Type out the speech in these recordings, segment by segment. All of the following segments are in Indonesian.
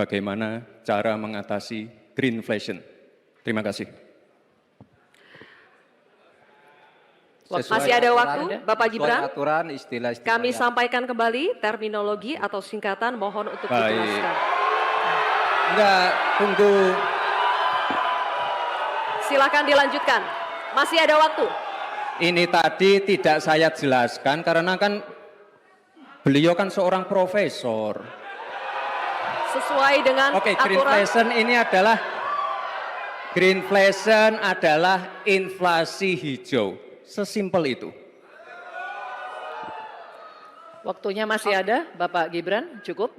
bagaimana cara mengatasi greenflation. Terima kasih. Masih ada waktu, Bapak Gibran. Aturan, istilah Kami sampaikan kembali terminologi atau singkatan, mohon untuk Baik. dijelaskan. Enggak, tunggu. Silakan dilanjutkan. Masih ada waktu. Ini tadi tidak saya jelaskan karena kan beliau kan seorang profesor. Sesuai dengan Oke, aturan. greenflation adalah inflasi hijau. Sesimpel itu. Waktunya masih ada, Bapak Gibran, cukup.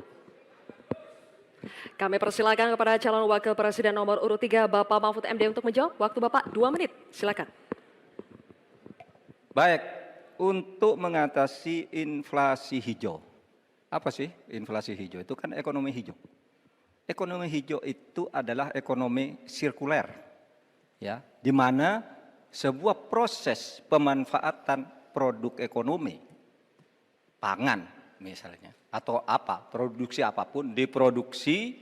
Kami persilakan kepada calon wakil presiden nomor urut 3, Bapak Mahfud MD untuk menjawab. Waktu Bapak 2 menit, silakan. Baik, untuk mengatasi inflasi hijau. Apa sih inflasi hijau? Itu kan ekonomi hijau. Ekonomi hijau itu adalah ekonomi sirkuler, ya, di mana sebuah proses pemanfaatan produk ekonomi, pangan misalnya, atau apa, produksi apapun, diproduksi,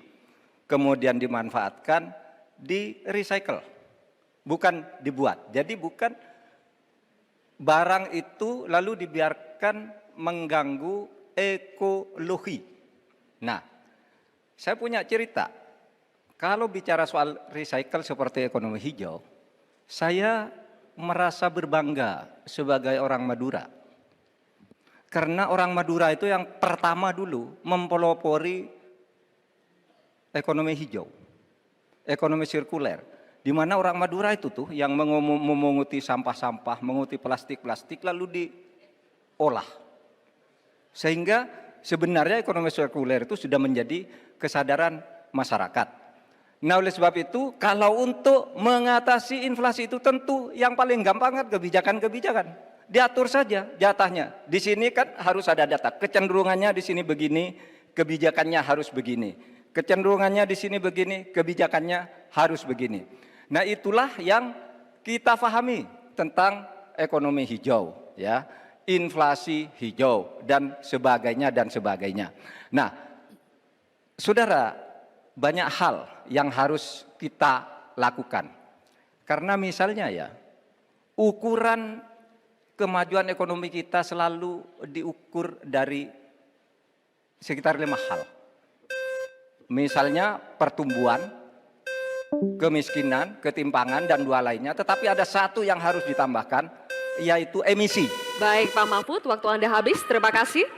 kemudian dimanfaatkan, di recycle, bukan dibuat. Jadi bukan barang itu lalu dibiarkan mengganggu ekologi. Nah, saya punya cerita, kalau bicara soal recycle seperti ekonomi hijau, saya merasa berbangga sebagai orang Madura. Karena orang Madura itu yang pertama dulu mempelopori ekonomi hijau, ekonomi sirkuler. Di mana orang Madura itu tuh yang memunguti sampah-sampah, menguti plastik-plastik lalu diolah. Sehingga sebenarnya ekonomi sirkuler itu sudah menjadi kesadaran masyarakat. Nah, oleh sebab itu, kalau untuk mengatasi inflasi itu tentu yang paling gampang kan kebijakan-kebijakan. Diatur saja jatahnya. Di sini kan harus ada data. Kecenderungannya di sini begini, kebijakannya harus begini. Kecenderungannya di sini begini, kebijakannya harus begini. Nah, itulah yang kita pahami tentang ekonomi hijau, ya, inflasi hijau dan sebagainya dan sebagainya. Nah, saudara, banyak hal yang harus kita lakukan. Karena misalnya ya, ukuran kemajuan ekonomi kita selalu diukur dari sekitar 5 hal. Misalnya pertumbuhan, kemiskinan, ketimpangan, dan 2 lainnya. Tetapi ada 1 yang harus ditambahkan, yaitu emisi. Baik Pak Mahfud, waktu Anda habis. Terima kasih.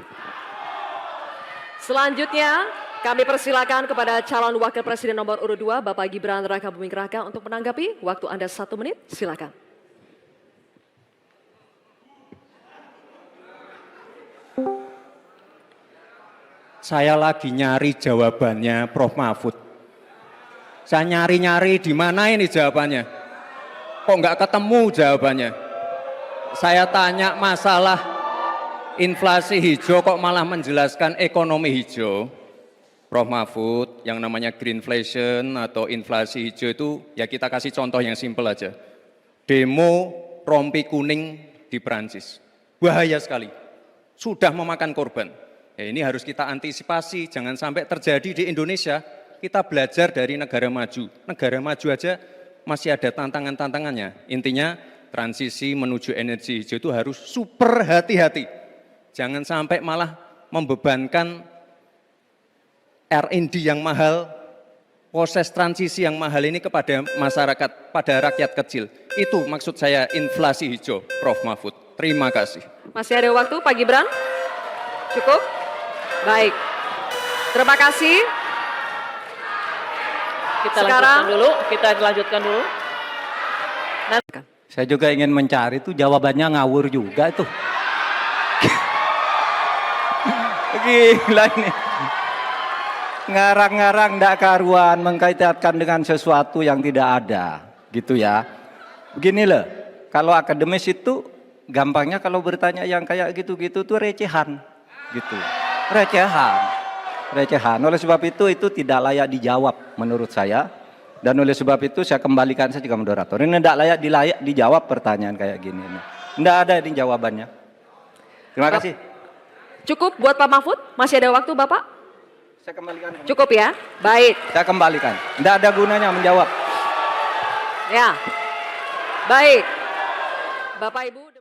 Selanjutnya, kami persilakan kepada calon wakil presiden nomor urut 2, Bapak Gibran Rakabuming Raka untuk menanggapi. Waktu Anda 1 menit, silakan. Saya lagi nyari jawabannya Prof. Mahfud. Saya nyari-nyari di mana ini jawabannya. Kok nggak ketemu jawabannya. Saya tanya masalah inflasi hijau kok malah menjelaskan ekonomi hijau. Prof. Mahfud, yang namanya greenflation atau inflasi hijau itu ya kita kasih contoh yang simpel aja. Demo rompi kuning di Perancis. Bahaya sekali. Sudah memakan korban. Ya, ini harus kita antisipasi, jangan sampai terjadi di Indonesia. Kita belajar dari negara maju. Negara maju aja masih ada tantangan-tantangannya. Intinya transisi menuju energi hijau itu harus super hati-hati. Jangan sampai malah membebankan R&D yang mahal, proses transisi yang mahal ini kepada masyarakat, pada rakyat kecil. Itu maksud saya inflasi hijau, Prof. Mahfud. Terima kasih. Masih ada waktu, Pak Gibran? Cukup? Baik. Terima kasih. Kita lanjutkan dulu. Saya juga ingin mencari itu jawabannya ngawur juga itu. Gila ini. Ngarang-ngarang ndak karuan mengkaitkan dengan sesuatu yang tidak ada, gitu ya. Begini loh, kalau akademis itu gampangnya kalau bertanya yang kayak gitu-gitu tuh recehan, gitu. Recehan. Oleh sebab itu tidak layak dijawab menurut saya. Dan oleh sebab itu saya kembalikan saja ke moderator. Ini tidak layak dijawab pertanyaan kayak gini. Tidak ada ini jawabannya. Terima kasih. Cukup buat Pak Mahfud? Masih ada waktu Bapak? Saya kembalikan. Cukup ya? Baik. Saya kembalikan. Tidak ada gunanya menjawab. Ya. Baik. Bapak Ibu.